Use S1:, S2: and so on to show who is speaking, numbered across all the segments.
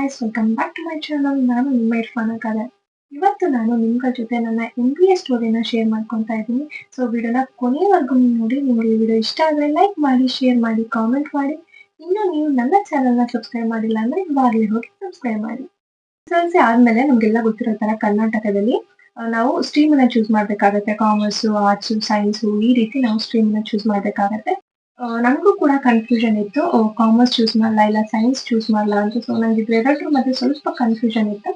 S1: Guys, welcome back to my channel. ನಾನು ನಿಮ್ಮ ಇರ್ಫಾನ ಖಾದರ್. ಇವತ್ತು ನಾನು ನಿಮ್ಮ ಜೊತೆ ನನ್ನ MBA ಸ್ಟೋರಿನ ಶೇರ್ ಮಾಡ್ಕೊತಾ ಇದ್ದೀನಿ. ಸೊ ವಿಡಿಯೋನ ಕೊನೆವರೆಗೂ ನೋಡಿ. ನಿಮಗೆ ಈ ವಿಡಿಯೋ ಇಷ್ಟ ಆದರೆ ಲೈಕ್ ಮಾಡಿ, ಶೇರ್ ಮಾಡಿ, ಕಾಮೆಂಟ್ ಮಾಡಿ. ಇನ್ನು ನೀವು ನನ್ನ ಚಾನಲ್ನ ಸಬ್ಸ್ಕ್ರೈಬ್ ಮಾಡಿಲ್ಲ ಅಂದರೆ ಇವಾಗಲೇ ಹೋಗಿ ಸಬ್ಸ್ಕ್ರೈಬ್ ಮಾಡಿ. SSLC ಆದಮೇಲೆ ನಮಗೆಲ್ಲ ಗೊತ್ತಿರೋ ಥರ ಕರ್ನಾಟಕದಲ್ಲಿ ನಾವು ಸ್ಟ್ರೀಮನ್ನು ಚೂಸ್ ಮಾಡಬೇಕಾಗತ್ತೆ. ಕಾಮರ್ಸು, ಆರ್ಟ್ಸು, ಸೈನ್ಸು ಈ ರೀತಿ ನಾವು ಸ್ಟ್ರೀಮನ್ನು ಚೂಸ್ ಮಾಡಬೇಕಾಗತ್ತೆ. ನನಗೂ ಕೂಡ ಕನ್ಫ್ಯೂಷನ್ ಇತ್ತು, ಕಾಮರ್ಸ್ ಚೂಸ್ ಮಾಡಲಾ ಇಲ್ಲ ಸೈನ್ಸ್ ಚೂಸ್ ಮಾಡಲಾ ಅಂತ. ಸೊ ನನಗೆ ಇವೆರಡರ ಮಧ್ಯೆ ಸ್ವಲ್ಪ ಕನ್ಫ್ಯೂಷನ್ ಇತ್ತು.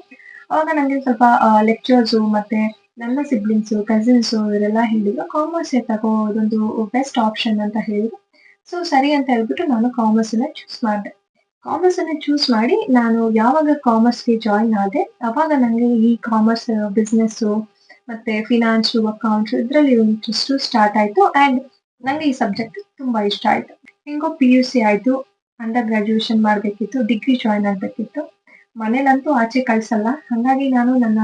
S1: ಆವಾಗ ನನಗೆ ಸ್ವಲ್ಪ ಲೆಕ್ಚರ್ಸು ಮತ್ತೆ ನನ್ನ ಸಿಬ್ಲಿಂಗ್ಸು, ಕಸಿನ್ಸು ಇವರೆಲ್ಲ ಹೇಳಿದ್ರು ಕಾಮರ್ಸ್ ತಗೋ, ಅದೊಂದು ಬೆಸ್ಟ್ ಆಪ್ಷನ್ ಅಂತ ಹೇಳಿದ್ರು. ಸೊ ಸರಿ ಅಂತ ಹೇಳ್ಬಿಟ್ಟು ನಾನು ಕಾಮರ್ಸನ್ನ ಚೂಸ್ ಮಾಡಿದೆ. ಕಾಮರ್ಸನ್ನ ಚೂಸ್ ಮಾಡಿ ನಾನು ಯಾವಾಗ ಕಾಮರ್ಸ್ಗೆ ಜಾಯಿನ್ ಆದೆ ಅವಾಗ ನನಗೆ ಈ ಕಾಮರ್ಸ್ ಬಿಸ್ನೆಸ್ಸು ಮತ್ತೆ ಫಿನಾನ್ಸು, ಅಕೌಂಟ್ಸ್ ಇದರಲ್ಲಿ ಇಂಟ್ರೆಸ್ಟು ಸ್ಟಾರ್ಟ್ ಆಯಿತು. ಆ್ಯಂಡ್ ನಂಗೆ ಈ ಸಬ್ಜೆಕ್ಟ್ ತುಂಬಾ ಇಷ್ಟ ಆಯ್ತು. ಹೆಂಗೋ PUC ಆಯ್ತು, ಅಂಡರ್ ಗ್ರಾಜುಯೇಷನ್ ಮಾಡಬೇಕಿತ್ತು, ಡಿಗ್ರಿ ಜಾಯಿನ್ ಆಗಬೇಕಿತ್ತು. ಮನೇಲಂತೂ ಆಚೆ ಕಳ್ಸಲ್ಲ. ಹಾಗಾಗಿ ನಾನು ನನ್ನ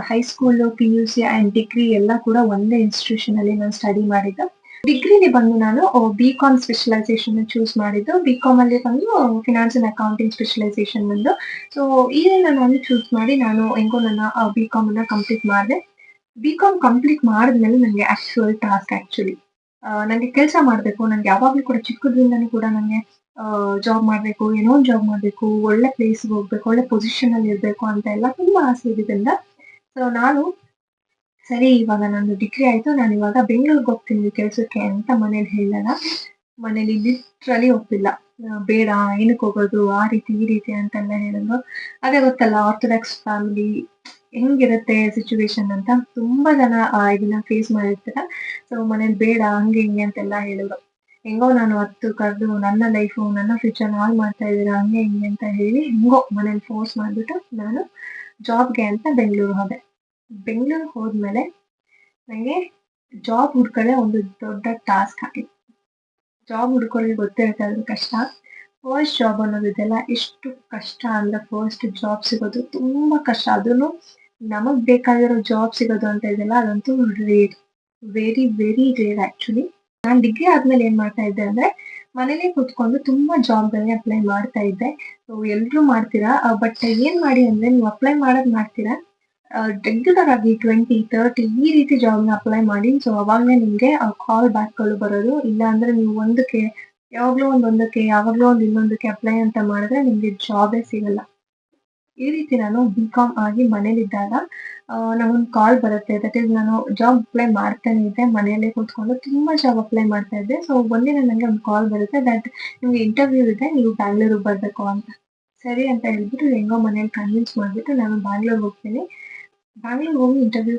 S1: ಹೈಸ್ಕೂಲು, PUC ಆ್ಯಂಡ್ ಡಿಗ್ರಿ ಎಲ್ಲ ಕೂಡ ಒಂದೇ ಇನ್ಸ್ಟಿಟ್ಯೂಷನ್ ಅಲ್ಲಿ ನಾನು ಸ್ಟಡಿ ಮಾಡಿದ್ದು. ಡಿಗ್ರಿಲಿ ಬಂದು ನಾನು BCom ಸ್ಪೆಷಲೈಸೇಷನ್ ಚೂಸ್ ಮಾಡಿದ್ದು. BCom ಅಲ್ಲಿ ಬಂದು ಫಿನಾನ್ಸ್ ಅಂಡ್ ಅಕೌಂಟಿಂಗ್ ಸ್ಪೆಷಲೈಸೇಷನ್ ಬಂದು. ಸೊ ಇದನ್ನ ನಾನು ಚೂಸ್ ಮಾಡಿ ನಾನು ಹೆಂಗೋ ನನ್ನ BCom ಅನ್ನ ಕಂಪ್ಲೀಟ್ ಮಾಡಿದೆ. BCom ಕಂಪ್ಲೀಟ್ ಮಾಡಿದ್ಮೇಲೆ ನನಗೆ ಆಕ್ಚುಲಿ ನನಗೆ ಕೆಲಸ ಮಾಡಬೇಕು. ನನಗೆ ಯಾವಾಗಲೂ ಕೂಡ ಚಿಕ್ಕದ್ರಿಂದನೂ ಕೂಡ ನನಗೆ ಜಾಬ್ ಮಾಡಬೇಕು, ಏನೋ ಒಂದು ಜಾಬ್ ಮಾಡಬೇಕು, ಒಳ್ಳೆ ಪ್ಲೇಸ್ಗೆ ಹೋಗ್ಬೇಕು, ಒಳ್ಳೆ ಪೊಸಿಷನ್ ಅಲ್ಲಿ ಇರಬೇಕು ಅಂತ ಎಲ್ಲ ತುಂಬಾ ಆಸೆ ಇದ್ದಿದ್ದರಿಂದ ಸೊ ನಾನು ಸರಿ ಇವಾಗ ನಂದು ಡಿಗ್ರಿ ಆಯ್ತು, ನಾನು ಇವಾಗ ಬೆಂಗಳೂರಿಗೆ ಹೋಗ್ತೀನಿ ಕೆಲಸಕ್ಕೆ ಅಂತ ಮನೇಲಿ ಹೇಳಿದಾಗ ಮನೇಲಿ ಲಿಟ್ರಲಿ ಒಪ್ಪಿಲ್ಲ. ಬೇಡ, ಏನಕ್ಕೆ ಹೋಗೋದು, ಆ ರೀತಿ ಈ ರೀತಿ ಅಂತೆಲ್ಲ ಹೇಳಿದ್ರು. ಅದೇ ಗೊತ್ತಲ್ಲ ಆರ್ಥೋಡಾಕ್ಸ್ ಫ್ಯಾಮಿಲಿ ಹೆಂಗಿರುತ್ತೆ ಸಿಚುವೇಶನ್ ಅಂತ. ತುಂಬಾ ಜನ ಇದನ್ನ ಫೇಸ್ ಮಾಡಿರ್ತೀರ. ಸೊ ಮನೇಲಿ ಬೇಡ, ಹಂಗೆ ಹಿಂಗೆ ಅಂತೆಲ್ಲ ಹೇಳಿದ್ರು. ಹೆಂಗೋ ನಾನು ಹತ್ತು ಕರೆದು ನನ್ನ ಲೈಫು, ನನ್ನ ಫ್ಯೂಚರ್ ಹಾಳು ಮಾಡ್ತಾ ಇದ್ದೀರಾ, ಹಂಗೆ ಹಿಂಗೆ ಅಂತ ಹೇಳಿ ಹೆಂಗೋ ಮನೇಲಿ ಫೋರ್ಸ್ ಮಾಡಿಬಿಟ್ಟು ನಾನು ಜಾಬ್ಗೆ ಅಂತ ಬೆಂಗಳೂರು ಹೋದೆ. ಬೆಂಗಳೂರು ಹೋದ್ಮೇಲೆ ನನಗೆ ಜಾಬ್ ಹುಡ್ಕೊಳ್ಳೆ ಒಂದು ದೊಡ್ಡ ಟಾಸ್ಕ್ ಆಗಿತ್ತು. ಜಾಬ್ ಹುಡ್ಕೊಳ್ಳಿ ಗೊತ್ತಿರುತ್ತೆ ಅದ್ರ ಕಷ್ಟ. ಫಸ್ಟ್ ಜಾಬ್ ಅನ್ನೋದಿದೆಲ್ಲ ಎಷ್ಟು ಕಷ್ಟ ಅಂದ್ರೆ, ಫಸ್ಟ್ ಜಾಬ್ ಸಿಗೋದು ತುಂಬಾ ಕಷ್ಟ. ಅದನ್ನು ನಮಗ್ ಬೇಕಾಗಿರೋ ಜಾಬ್ ಸಿಗೋದು ಅಂತ ಇದೆಯಲ್ಲ, ಅದಂತೂ rare, very very rare actually. ನಾನು ಡಿಗ್ರಿ ಆದ್ಮೇಲೆ ಏನ್ ಮಾಡ್ತಾ ಇದ್ದೆ ಅಂದ್ರೆ ಮನೇಲಿ ಕೂತ್ಕೊಂಡು ತುಂಬಾ ಜಾಬ್ಗಳನ್ನ ಅಪ್ಲೈ ಮಾಡ್ತಾ ಇದ್ದೆ. ಎಲ್ರು ಮಾಡ್ತೀರಾ, ಬಟ್ ಏನ್ ಮಾಡಿ ಅಂದ್ರೆ ನೀವು ಅಪ್ಲೈ ಮಾಡ್ತೀರಾ, ರೆಗ್ಯುಲರ್ ಆಗಿ 20-30 ಈ ರೀತಿ ಜಾಬ್ನ ಅಪ್ಲೈ ಮಾಡಿ. ಸೊ ಅವಾಗಲೇ ನಿಮ್ಗೆ ಕಾಲ್ ಬ್ಯಾಕ್ಗಳು ಬರೋದು. ಇಲ್ಲ ಅಂದ್ರೆ ನೀವು ಒಂದಕ್ಕೆ ಯಾವಾಗ್ಲೋ ಯಾವಾಗ್ಲೋ ಇನ್ನೊಂದಕ್ಕೆ ಅಪ್ಲೈ ಅಂತ ಮಾಡಿದ್ರೆ ನಿಮ್ಗೆ ಜಾಬೇ ಸಿಗಲ್ಲ. ಈ ರೀತಿ ನಾನು BCom ಆಗಿ ಮನೇಲಿದ್ದಾಗ ನಂಗೊಂದು ಕಾಲ್ ಬರುತ್ತೆ. ದಟ್ ಈಸ್ ನಾನು ಜಾಬ್ ಅಪ್ಲೈ ಮಾಡ್ತಾನೆ ಇದ್ದೆ, ಮನೆಯಲ್ಲೇ ಕೂತ್ಕೊಂಡು ತುಂಬಾ ಜಾಬ್ ಅಪ್ಲೈ ಮಾಡ್ತಾ ಇದ್ದೆ. ಸೊ ಒಂದಿನ ನನಗೆ ಒಂದು ಕಾಲ್ ಬರುತ್ತೆ, ದಟ್ ನಿಮ್ಗೆ ಇಂಟರ್ವ್ಯೂ ಇದೆ, ನೀವು ಬ್ಯಾಂಗ್ಳೂರಿಗೆ ಬರ್ಬೇಕು ಅಂತ. ಸರಿ ಅಂತ ಹೇಳ್ಬಿಟ್ಟು ಹೆಂಗೋ ಮನೇಲಿ ಕನ್ವಿನ್ಸ್ ಮಾಡ್ಬಿಟ್ಟು ನಾನು ಬ್ಯಾಂಗ್ಳೂರ್ಗೆ ಹೋಗ್ತೀನಿ. ಬ್ಯಾಂಗ್ಳೂರ್ ಹೋಗಿ ಇಂಟರ್ವ್ಯೂ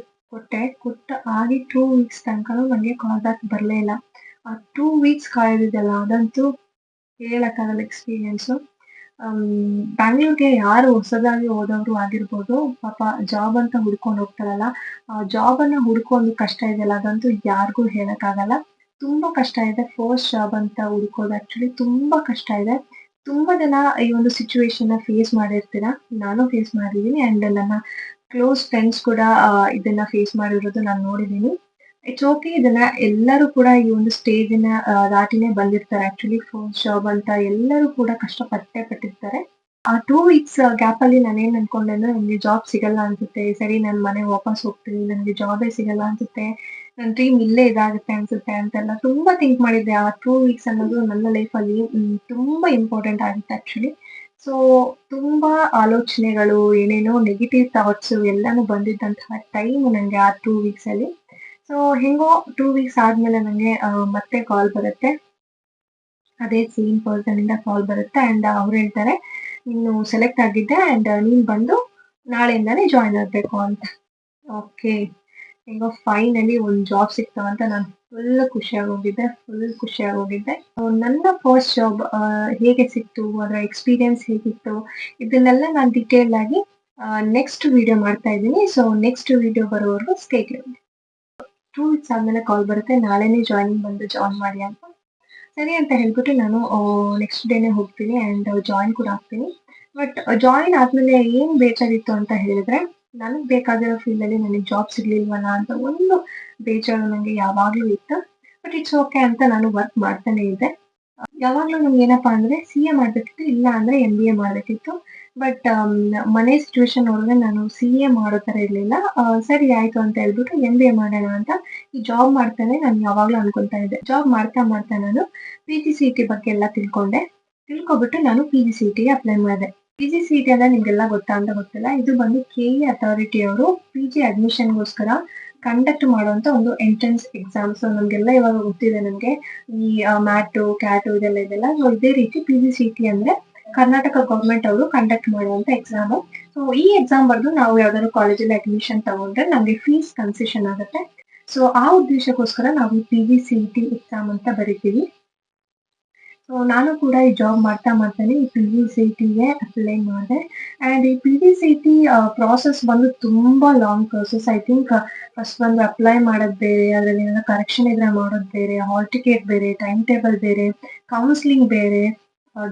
S1: ಕೊಟ್ಟ ಆಗಿ 2 ವೀಕ್ಸ್ ತನಕನೂ ನನಗೆ ಕಾಲ್ ಬ್ಯಾಕ್ ಬರಲೇ ಇಲ್ಲ. ಆ 2 ವೀಕ್ಸ್ ಕಾಯೋದಿದೆಯಲ್ಲ, ಅದಂತೂ ಹೇಳಕ್ಕಾಗಲ್ಲ ಎಕ್ಸ್ಪೀರಿಯನ್ಸು. ಬ್ಯಾಂಗ್ಳೂರ್ಗೆ ಯಾರು ಹೊಸದಾಗಿ ಹೋದವರು ಆಗಿರ್ಬೋದು, ಪಾಪ ಜಾಬ್ ಅಂತ ಹುಡ್ಕೊಂಡು ಹೋಗ್ತಾರಲ್ಲ, ಆ ಜಾಬ್ ಅನ್ನ ಹುಡ್ಕೊಂಡು ಕಷ್ಟ ಇದೆಯಲ್ಲ, ಅದಂತೂ ಯಾರಿಗೂ ಹೇಳಕ್ಕಾಗಲ್ಲ. ತುಂಬಾ ಕಷ್ಟ ಇದೆ ಫಸ್ಟ್ ಜಾಬ್ ಅಂತ ಹುಡ್ಕೋದು. ಆಕ್ಚುಲಿ ತುಂಬಾ ಕಷ್ಟ ಇದೆ. ತುಂಬಾ ಜನ ಈ ಒಂದು ಸಿಚುವೇಶನ್ ಫೇಸ್ ಮಾಡಿರ್ತೀರಾ. ನಾನು ಫೇಸ್ ಮಾಡಿದೀನಿ ಅಂಡ್ ನನ್ನ ಕ್ಲೋಸ್ ಫ್ರೆಂಡ್ಸ್ ಕೂಡ ಇದನ್ನ ಫೇಸ್ ಮಾಡಿರೋದು ನಾನು ನೋಡಿದೀನಿ. ಇಟ್ಸ್ ಓಕೆ, ಇದನ್ನ ಎಲ್ಲರೂ ಕೂಡ ಈ ಒಂದು ಸ್ಟೇಜಿನ ದಾಟಿನೇ ಬಂದಿರ್ತಾರೆ. ಆಕ್ಚುಲಿ ಫಸ್ಟ್ ಜಾಬ್ ಅಂತ ಎಲ್ಲರೂ ಕೂಡ ಕಷ್ಟಪಟ್ಟೆ ಪಟ್ಟಿರ್ತಾರೆ. ಆ 2 ವೀಕ್ಸ್ ಗ್ಯಾಪ್ ಅಲ್ಲಿ ನಾನು ಏನ್ ಅನ್ಕೊಂಡೆ ಅಂದ್ರೆ, ನನಗೆ ಜಾಬ್ ಸಿಗಲ್ಲ ಅನ್ಸುತ್ತೆ, ಸರಿ ನಾನು ಮನೆಗೆ ವಾಪಸ್ ಹೋಗ್ತೀನಿ, ನನಗೆ ಜಾಬೇ ಸಿಗಲ್ಲ ಅನ್ಸುತ್ತೆ, ನನ್ನ ಡ್ರೀಮ್ ಇಲ್ಲೇ ಇದಾಗುತ್ತೆ ಅನ್ಸುತ್ತೆ ಅಂತೆಲ್ಲ ತುಂಬಾ ಥಿಂಕ್ ಮಾಡಿದ್ದೆ. ಆ 2 ವೀಕ್ಸ್ ಅನ್ನೋದು ನನ್ನ ಲೈಫಲ್ಲಿ ತುಂಬಾ ಇಂಪಾರ್ಟೆಂಟ್ ಆಗಿತ್ತು ಆಕ್ಚುಲಿ. ಸೊ ತುಂಬಾ ಆಲೋಚನೆಗಳು, ಏನೇನೋ ನೆಗೆಟಿವ್ ಥಾಟ್ಸ್ ಎಲ್ಲಾನು ಬಂದಿದ್ದಂತಹ ಟೈಮ್ ನನಗೆ ಆ 2 ವೀಕ್ಸ್ ಅಲ್ಲಿ. ಸೊ ಹೆಂಗೋ 2 ವೀಕ್ಸ್ ಆದ್ಮೇಲೆ ನನಗೆ ಮತ್ತೆ ಕಾಲ್ ಬರುತ್ತೆ. ಅದೇ ಸೇಮ್ ಪರ್ಸನ್ ಇಂದ ಕಾಲ್ ಬರುತ್ತೆ ಅಂಡ್ ಅವ್ರು ಹೇಳ್ತಾರೆ, ನೀನು ಸೆಲೆಕ್ಟ್ ಆಗಿದ್ದೆ ಅಂಡ್ ನೀನ್ ಬಂದು ನಾಳೆಯಿಂದಾನೇ ಜಾಯ್ನ್ ಆಗ್ಬೇಕು ಅಂತ. ಓಕೆ, ಹೆಂಗೋ ಫೈನಲಿ ಒಂದು ಜಾಬ್ ಸಿಗ್ತಾವಂತ ನಾನು ಫುಲ್ ಖುಷಿಯಾಗೋಗಿದ್ದೆ. ನನ್ನ ಫಸ್ಟ್ ಜಾಬ್ ಹೇಗೆ ಸಿಕ್ತು, ಅದರ ಎಕ್ಸ್ಪೀರಿಯನ್ಸ್ ಹೇಗಿತ್ತು, ಇದನ್ನೆಲ್ಲ ನಾನು ಡೀಟೇಲ್ ಆಗಿ ನೆಕ್ಸ್ಟ್ ವಿಡಿಯೋ ಮಾಡ್ತಾ ಇದ್ದೀನಿ. ಸೊ ನೆಕ್ಸ್ಟ್ ವಿಡಿಯೋ ಬರೋವರೆಗೂ ಸ್ಟೇ ಟ್ಯೂನ್ಡ್. 2 ವೀಕ್ಸ್ ಆದ್ಮೇಲೆ ಕಾಲ್ ಬರುತ್ತೆ, ನಾಳೆನೇ ಜಾಯ್ನಿಂಗ್ ಬಂದು ಜಾಯ್ನ್ ಮಾಡಿ ಅಂತ. ಸರಿ ಅಂತ ಹೇಳ್ಬಿಟ್ಟು ನಾನು ನೆಕ್ಸ್ಟ್ ಡೇನೆ ಹೋಗ್ತೀನಿ ಅಂಡ್ ಜಾಯಿನ್ ಕೂಡ ಆಗ್ತೀನಿ. ಬಟ್ ಜಾಯಿನ್ ಆದ್ಮೇಲೆ ಏನ್ ಬೇಜಾರಿತ್ತು ಅಂತ ಹೇಳಿದ್ರೆ, ನನಗೆ ಬೇಕಾಗಿರೋ ಫೀಲ್ಡಲ್ಲಿ ನನಗೆ ಜಾಬ್ ಸಿಗ್ಲಿಲ್ವಲ್ಲ ಅಂತ ಒಂದು ಬೇಜಾರು ನನಗೆ ಯಾವಾಗ್ಲೂ ಇತ್ತು. ಬಟ್ ಇಟ್ಸ್ ಓಕೆ ಅಂತ ನಾನು ವರ್ಕ್ ಮಾಡ್ತಾನೆ ಇದ್ದೆ. ಯಾವಾಗ್ಲೂ ನಮ್ಗೆ ಏನಪ್ಪಾ ಅಂದ್ರೆ CA ಮಾಡ್ಬೇಕಿತ್ತು, ಇಲ್ಲ ಅಂದ್ರೆ MBA ಮಾಡ್ಬೇಕಿತ್ತು. ಬಟ್ ಮನೆ ಸಿಚುವೇಶನ್ ನೋಡಿದ್ರೆ ನಾನು CA ಮಾಡೋ ಥರ ಇರಲಿಲ್ಲ. ಸರಿ ಆಯ್ತು ಅಂತ ಹೇಳ್ಬಿಟ್ಟು MBA ಮಾಡೋಣ ಅಂತ ಈ ಜಾಬ್ ಮಾಡ್ತಾನೆ ನಾನು ಯಾವಾಗಲೂ ಅನ್ಕೊಂತಾ ಇದ್ದೆ. ಜಾಬ್ ಮಾಡ್ತಾ ಮಾಡ್ತಾ ನಾನು PGCET ಬಗ್ಗೆ ಎಲ್ಲ ತಿಳ್ಕೊಂಡೆ. ತಿಳ್ಕೊಬಿಟ್ಟು ನಾನು PGCETಗೆ ಅಪ್ಲೈ ಮಾಡಿದೆ. PGCET ಅಂದ್ರೆ ನಿಮ್ಗೆಲ್ಲ ಗೊತ್ತಾ ಅಂತ ಗೊತ್ತಿಲ್ಲ. ಇದು ಬಂದು KE ಅಥಾರಿಟಿ ಅವರು PG ಅಡ್ಮಿಷನ್‌ಗೋಸ್ಕರ ಕಂಡಕ್ಟ್ ಮಾಡುವಂತ ಒಂದು ಎಂಟ್ರನ್ಸ್ ಎಕ್ಸಾಮ್. ಸೊ ನಮ್ಗೆಲ್ಲ ಇವಾಗ ಗೊತ್ತಿದೆ ನಮ್ಗೆ ಈ ಮ್ಯಾಟು, ಕ್ಯಾಟು ಇದೆಲ್ಲ ಇದೆಲ್ಲ. ಸೊ ಇದೇ ರೀತಿ PGCET ಅಂದ್ರೆ ಕರ್ನಾಟಕ ಗವರ್ಮೆಂಟ್ ಅವರು ಕಂಡಕ್ಟ್ ಮಾಡುವಂತ ಎಕ್ಸಾಮು. ಸೊ ಈ ಎಕ್ಸಾಮ್ ಬರೆದು ನಾವು ಯಾವ್ದಾದ್ರು ಕಾಲೇಜಲ್ಲಿ ಅಡ್ಮಿಷನ್ ತಗೊಂಡ್ರೆ ನಮ್ಗೆ ಫೀಸ್ ಕನ್ಸೆಷನ್ ಆಗುತ್ತೆ. ಸೊ ಆ ಉದ್ದೇಶಕ್ಕೋಸ್ಕರ ನಾವು PGCET ಎಕ್ಸಾಮ್ ಅಂತ ಬರಿತೀವಿ. ಸೊ ನಾನು ಕೂಡ ಈ ಜಾಬ್ ಮಾಡ್ತಾ ಮಾಡ್ತಾನೆ ಈ PGCETಗೆ ಅಪ್ಲೈ ಮಾಡಿದೆ. ಆ್ಯಂಡ್ ಈ PGCET ಪ್ರಾಸೆಸ್ ಬಂದು ತುಂಬಾ long process. I think first ಬಂದು ಅಪ್ಲೈ ಮಾಡೋದು ಬೇರೆ, ಅದರಲ್ಲಿ ಏನಾದ್ರು ಕರೆಕ್ಷನ್ ಇದ್ರೆ ಮಾಡೋದು ಬೇರೆ, ಹಾಲ್ ಟಿಕೆಟ್ ಬೇರೆ, ಟೈಮ್ ಟೇಬಲ್ ಬೇರೆ, ಕೌನ್ಸಿಲಿಂಗ್ ಬೇರೆ,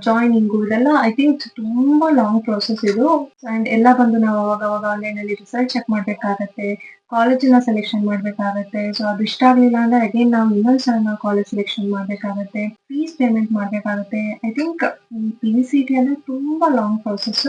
S1: ಜಾಯ್ನಿಂಗು ಇದೆಲ್ಲ ಐ ಥಿಂಕ್ ತುಂಬಾ ಲಾಂಗ್ ಪ್ರಾಸೆಸ್ ಇದು. ಆ್ಯಂಡ್ ಎಲ್ಲ ಬಂದು ನಾವು ಅವಾಗ ಆನ್ಲೈನಲ್ಲಿ ರಿಸಲ್ಟ್ ಚೆಕ್ ಮಾಡಬೇಕಾಗತ್ತೆ, ಕಾಲೇಜನ್ನ ಸೆಲೆಕ್ಷನ್ ಮಾಡಬೇಕಾಗತ್ತೆ. ಸೊ ಅದು ಇಷ್ಟ ಆಗಲಿಲ್ಲ ಅಂದ್ರೆ ಅಗೇನ್ ನಾವು ಇನ್ನೊಂದ್ಸಲ ನಾವು ಕಾಲೇಜ್ ಸೆಲೆಕ್ಷನ್ ಮಾಡಬೇಕಾಗತ್ತೆ, ಫೀಸ್ ಪೇಮೆಂಟ್ ಮಾಡಬೇಕಾಗತ್ತೆ. ಐ ಥಿಂಕ್ ಈ PGCET ಅಂದ್ರೆ ತುಂಬಾ ಲಾಂಗ್ ಪ್ರಾಸೆಸ್.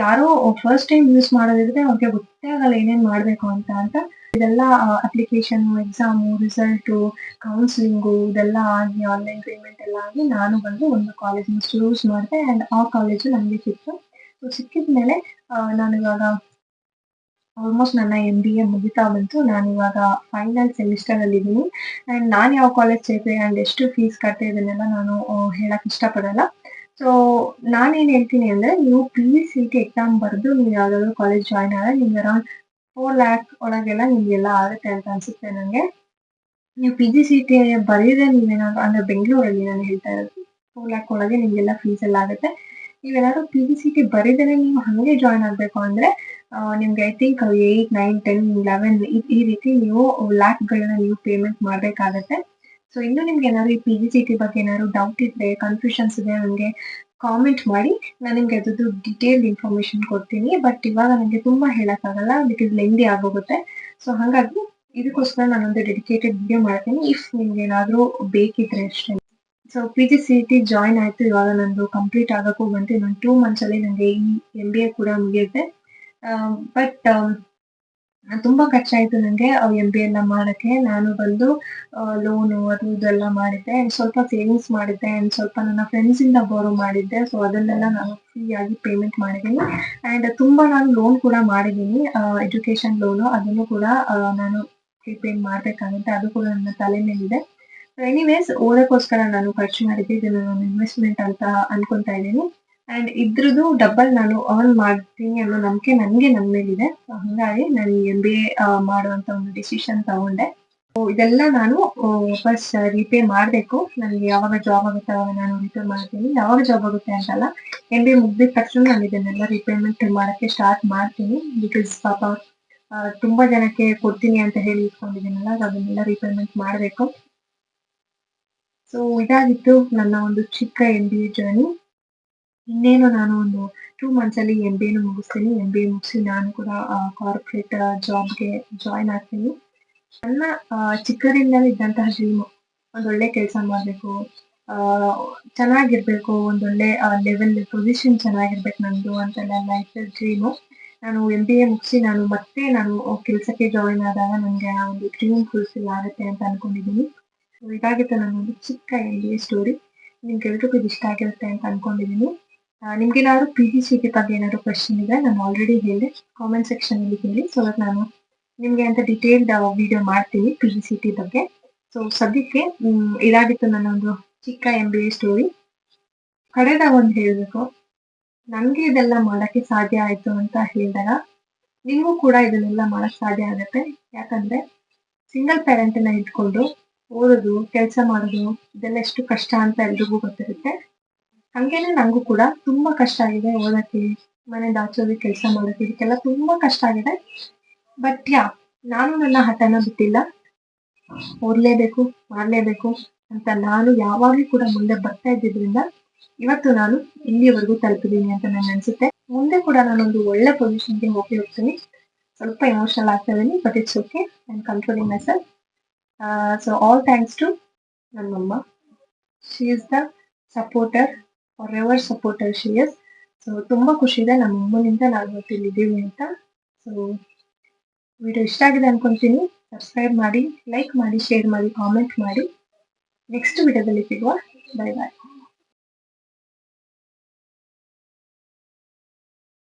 S1: ಯಾರೋ ಫಸ್ಟ್ ಟೈಮ್ ಯೂಸ್ ಮಾಡೋದಿದ್ರೆ ಅವ್ರಿಗೆ ಗೊತ್ತೇ ಆಗಲ್ಲ ಏನೇನ್ ಮಾಡ್ಬೇಕು ಅಂತ. ಇದೆಲ್ಲ ಅಪ್ಲಿಕೇಶನ್, ಎಕ್ಸಾಮು, ರಿಸಲ್ಟು, ಕೌನ್ಸಿಲಿಂಗು ಇದೆಲ್ಲ ಆಗಿ ಆನ್ಲೈನ್ ಪೇಮೆಂಟ್ ಎಲ್ಲ ಆಗಿ ನಾನು ಬಂದು ಒಂದು ಕಾಲೇಜ್ನ ಚೂಸ್ ಮಾಡಿದೆ. ಆ್ಯಂಡ್ ಆ ಕಾಲೇಜು ನನಗೆ ಸಿಕ್ತು. ಸೊ ಸಿಕ್ಕಿದ್ಮೇಲೆ ನಾನು ಇವಾಗ ಆಲ್ಮೋಸ್ಟ್ ನನ್ನ MBA ಮುಗಿತಾ ಬಂತು. ನಾನಿವಾಗ ಫೈನಲ್ ಸೆಮಿಸ್ಟರ್ ಅಲ್ಲಿ ಇದ್ದೀನಿ. ಆ್ಯಂಡ್ ನಾನು ಯಾವ ಕಾಲೇಜ್ ಸೇರಿದೆ ಆ್ಯಂಡ್ ಎಷ್ಟು ಫೀಸ್ ಕಟ್ಟಿದೆ ಇದನ್ನೆಲ್ಲ ನಾನು ಹೇಳಕ್ ಇಷ್ಟಪಡಲ್ಲ. ಸೊ ನಾನೇನ್ ಹೇಳ್ತೀನಿ ಅಂದ್ರೆ ನೀವು PGCET ಎಕ್ಸಾಮ್ ಬರೆದು ನೀವು ಯಾವ್ದಾದ್ರು ಕಾಲೇಜ್ ಜಾಯ್ನ್ ಆದ್ರೆ ನಿಮ್ಗೆ ಅರೌಂಡ್ 4 lakh ಒಳಗೆಲ್ಲ ನಿಮ್ಗೆಲ್ಲ ಆಗುತ್ತೆ ಅಂತ ಅನ್ಸುತ್ತೆ ನಂಗೆ. ನೀವು PGCET ಬರೀದೆ ನೀವೇನಾದ್ರು ಅಂದ್ರೆ ಬೆಂಗಳೂರಲ್ಲಿ ನಾನು ಹೇಳ್ತಾ ಇರೋದು 4 lakh ಒಳಗೆ ನಿಮ್ಗೆಲ್ಲ ಫೀಸ್ ಎಲ್ಲ ಆಗುತ್ತೆ. ನೀವೇನಾದ್ರು PGCET ಬರೀದೇನೆ ನೀವು ಹಂಗೆ ಜಾಯ್ನ್ ಆಗ್ಬೇಕು ಅಂದ್ರೆ ನಿಮ್ಗೆ ಐ ಥಿಂಕ್ 8, 9, 10, 11 ಈ ರೀತಿ ನೀವು ಲ್ಯಾಕ್‌ಗಳನ್ನ ನೀವು ಪೇಮೆಂಟ್ ಮಾಡ್ಬೇಕಾಗತ್ತೆ. ಸೊ ಇನ್ನು ನಿಮ್ಗೆ ಏನಾದ್ರು ಈ PGCET ಬಗ್ಗೆ ಏನಾದ್ರು ಡೌಟ್ ಇದ್ರೆ, ಕನ್ಫ್ಯೂಷನ್ಸ್ ಇದೆ ನನಗೆ ಕಾಮೆಂಟ್ ಮಾಡಿ. ನಾನು ನಿಮ್ಗೆ ಅದ್ರದ್ದು ಡೀಟೇಲ್ಡ್ ಇನ್ಫಾರ್ಮೇಶನ್ ಕೊಡ್ತೀನಿ. ಬಟ್ ಇವಾಗ ನನಗೆ ತುಂಬಾ ಹೇಳಕ್ಕಾಗಲ್ಲ, ಬಿಕಾಸ್ ಲೆಂದಿ ಆಗೋಗುತ್ತೆ. ಸೊ ಹಾಗಾಗಿ ಇದಕ್ಕೋಸ್ಕರ ನಾನೊಂದು ಡೆಡಿಕೇಟೆಡ್ ವಿಡಿಯೋ ಮಾಡ್ತೀನಿ. ಇಫ್ ನಿಮ್ಗೆ ಏನಾದ್ರು ಬೇಕಿದ್ರೆ ಅಷ್ಟೇ. ಸೊ PGCET ಜಾಯ್ನ್ ಆಯ್ತು. ಇವಾಗ ನಂದು ಕಂಪ್ಲೀಟ್ ಆಗಕ್ಕೂ ಬಂತು. ಇನ್ನೊಂದು 2 ಮಂತ್ಸ್ ಅಲ್ಲಿ ನನಗೆ ಈ MBA ಕೂಡ ಮುಗಿಯುತ್ತೆ. ಬಟ್ ತುಂಬಾ ಖರ್ಚಾಯ್ತು ನನಗೆ MBA ಎಲ್ಲ ಮಾಡಕ್ಕೆ. ನಾನು ಬಂದು ಲೋನು ಅದು ಇದೆಲ್ಲ ಮಾಡಿದ್ದೆ. ಸ್ವಲ್ಪ ಸೇವಿಂಗ್ಸ್ ಮಾಡಿದ್ದೆ ಆ್ಯಂಡ್ ಸ್ವಲ್ಪ ನನ್ನ ಫ್ರೆಂಡ್ಸ್ ಇಂದ ಬಾರೋ ಮಾಡಿದ್ದೆ. ಸೊ ಅದನ್ನೆಲ್ಲ ನಾನು ಫ್ರೀ ಆಗಿ ಪೇಮೆಂಟ್ ಮಾಡಿದ್ದೀನಿ. ಆ್ಯಂಡ್ ತುಂಬಾ ನಾನು ಲೋನ್ ಕೂಡ ಮಾಡಿದ್ದೀನಿ, ಎಜುಕೇಶನ್ ಲೋನು. ಅದನ್ನು ಕೂಡ ನಾನು ಪ್ರೀಪೇಡ್ ಮಾಡ್ಬೇಕಾಗುತ್ತೆ. ಅದು ಕೂಡ ನನ್ನ ತಲೆ ಮೇಲಿದೆ. ಎನಿವೇಸ್ ಓದಕ್ಕೋಸ್ಕರ ನಾನು ಖರ್ಚು ಮಾಡಿದ್ದೆ. ಇದನ್ನ ನಾನು ಇನ್ವೆಸ್ಟ್ಮೆಂಟ್ ಅಂತ ಅನ್ಕೊಂತಾ ಇದ್ದೀನಿ. ಆ್ಯಂಡ್ ಇದ್ರದ್ದು ಡಬಲ್ ನಾನು ಅರ್ನ್ ಮಾಡ್ತೀನಿ ಅನ್ನೋ ನಂಬಿಕೆ ನನಗೆ ನನ್ನ ಮೇಲಿದೆ. ಸೊ ಹಂಗಾಗಿ ನಾನು ಈ MBA ಮಾಡುವಂತ ಒಂದು ಡಿಸಿಷನ್ ತಗೊಂಡೆ. ಸೊ ಇದೆಲ್ಲ ನಾನು ವಾಪಸ್ ರೀಪೇ ಮಾಡಬೇಕು. ನನಗೆ ಯಾವಾಗ ಜಾಬ್ ಆಗುತ್ತೆ ಅವಾಗ ನಾನು ರೀಪೇ ಮಾಡ್ತೀನಿ. ಯಾವಾಗ ಜಾಬ್ ಆಗುತ್ತೆ ಅಂತಲ್ಲ, MBA ಮುಗ್ದಿದ ತಕ್ಷಣ ನಾನು ಇದನ್ನೆಲ್ಲ ರೀಪೇಮೆಂಟ್ ಮಾಡಕ್ಕೆ ಸ್ಟಾರ್ಟ್ ಮಾಡ್ತೀನಿ. ಬಿಕಾಸ್ ಪಾಪ ತುಂಬಾ ಜನಕ್ಕೆ ಕೊಡ್ತೀನಿ ಅಂತ ಹೇಳಿ ಇಟ್ಕೊಂಡಿದ್ದೀನಲ್ಲ, ಅದನ್ನೆಲ್ಲ ರೀಪೇಮೆಂಟ್ ಮಾಡಬೇಕು. ಸೊ ಇದಾಗಿತ್ತು ನನ್ನ ಒಂದು ಚಿಕ್ಕ MBA ಜರ್ನಿ. ಇನ್ನೇನು ನಾನು ಒಂದು 2 ಮಂತ್ಸ್ ಅಲ್ಲಿ MBAನು ಮುಗಿಸ್ತೀನಿ. MBA ಮುಗಿಸಿ ನಾನು ಕೂಡ ಕಾರ್ಪೊರೇಟ್ ಜಾಬ್ಗೆ ಜಾಯ್ನ್ ಆಗ್ತೀನಿ. ನನ್ನ ಚಿಕ್ಕದಿಂದಲೂ ಇದ್ದಂತಹ ಡ್ರೀಮು ಒಂದೊಳ್ಳೆ ಕೆಲಸ ಮಾಡಬೇಕು, ಚೆನ್ನಾಗಿರ್ಬೇಕು, ಒಂದೊಳ್ಳೆ ಲೆವೆಲ್ ಪೊಸಿಷನ್ ಚೆನ್ನಾಗಿರ್ಬೇಕು ನಂದು ಅಂತೆಲ್ಲ ಲೈಫ್ ಡ್ರೀಮು. ನಾನು MBA ಮುಗಿಸಿ ಮತ್ತೆ ನಾನು ಕೆಲಸಕ್ಕೆ ಜಾಯ್ನ್ ಆದಾಗ ನನಗೆ ಆ ಒಂದು ಡ್ರೀಮ್ ಫುಲ್ಫಿಲ್ ಆಗುತ್ತೆ ಅಂತ ಅನ್ಕೊಂಡಿದ್ದೀನಿ. ಸೊ ಇದಾಗಿತ್ತು ನನ್ನೊಂದು ಚಿಕ್ಕ MBA ಸ್ಟೋರಿ. ನಿಮ್ಗೆಲ್ರಿಗೂ ಇದು ಇಷ್ಟ ಆಗಿರುತ್ತೆ ಅಂತ ಅನ್ಕೊಂಡಿದ್ದೀನಿ. ನಿಮ್ಗೇನಾದ್ರು PGCET ಬಗ್ಗೆ ಏನಾದ್ರು ಕ್ವೆಶ್ಚನ್ ಇದ್ರೆ ನಾನು ಆಲ್ರೆಡಿ ಹೇಳಿದೆ, ಕಾಮೆಂಟ್ ಸೆಕ್ಷನಲ್ಲಿ ಹೇಳಿ. ಸೊ ದಟ್ ನಾನು ನಿಮಗೆ ಅಂತ ಡೀಟೇಲ್ಡ್ ವಿಡಿಯೋ ಮಾಡ್ತೀನಿ PGCET ಬಗ್ಗೆ. ಸೊ ಸದ್ಯಕ್ಕೆ ಇದಾಗಿತ್ತು ನನ್ನೊಂದು ಚಿಕ್ಕ MBA ಸ್ಟೋರಿ. ಕಡೆದಾಗ ಒಂದು ಹೇಳಬೇಕು, ನನಗೆ ಇದೆಲ್ಲ ಮಾಡೋಕ್ಕೆ ಸಾಧ್ಯ ಆಯಿತು ಅಂತ ಹೇಳಿದಾಗ ನಿಮಗೂ ಕೂಡ ಇದನ್ನೆಲ್ಲ ಮಾಡೋಕ್ಕೆ ಸಾಧ್ಯ ಆಗುತ್ತೆ. ಯಾಕಂದರೆ ಸಿಂಗಲ್ ಪೇರೆಂಟನ್ನ ಇಟ್ಕೊಂಡು ಓದೋದು, ಕೆಲಸ ಮಾಡೋದು ಇದೆಲ್ಲ ಎಷ್ಟು ಕಷ್ಟ ಅಂತ ಎಲ್ರಿಗೂ ಗೊತ್ತಿರುತ್ತೆ. ಹಂಗೇನೆ ನನಗೂ ಕೂಡ ತುಂಬಾ ಕಷ್ಟ ಆಗಿದೆ ಓದಕ್ಕೆ, ಮನೆ ದಾಚೋದು, ಕೆಲಸ ಮಾಡೋದು, ಇದಕ್ಕೆಲ್ಲ ತುಂಬಾ ಕಷ್ಟ ಆಗಿದೆ. ಬಟ್ ನಾನು ನನ್ನ ಹಠನ ಬಿಟ್ಟಿಲ್ಲ. ಓದಲೇಬೇಕು, ಮಾಡಲೇಬೇಕು ಅಂತ ನಾನು ಯಾವಾಗಲೂ ಕೂಡ ಮುಂದೆ ಬರ್ತಾ ಇದ್ದಿದ್ರಿಂದ ಇವತ್ತು ನಾನು ಇಲ್ಲಿವರೆಗೂ ತಲುಪಿದ್ದೀನಿ ಅಂತ ನನಗೆ ಅನ್ಸುತ್ತೆ. ಮುಂದೆ ಕೂಡ ನಾನೊಂದು ಒಳ್ಳೆ ಪೊಸಿಷನ್ಗೆ ಹೋಗ್ತೀನಿ. ಸ್ವಲ್ಪ ಎಮೋಷನಲ್ ಆಗ್ತಾ ಇದೀನಿ, but it's okay, I am controlling my self. So all thanks to ನನ್ನಮ್ಮ. She is the supporter, forever supporter she is. So ತುಂಬಾ ಖುಷಿ ಇದೆ ನಮ್ಮ ಅಮ್ಮನಿಂದ ನಾವು ಇವತ್ತು ಇಲ್ಲಿದ್ದೀವಿ ಅಂತ. ಸೊ ವಿಡಿಯೋ ಇಷ್ಟ ಆಗಿದೆ ಅನ್ಕೊಂತೀನಿ. ಸಬ್ಸ್ಕ್ರೈಬ್ ಮಾಡಿ, ಲೈಕ್ ಮಾಡಿ, ಶೇರ್ ಮಾಡಿ, ಕಾಮೆಂಟ್ ಮಾಡಿ. ನೆಕ್ಸ್ಟ್ ವಿಡಿಯೋದಲ್ಲಿ ಸಿಗುವ. ಬೈ ಬಾಯ್.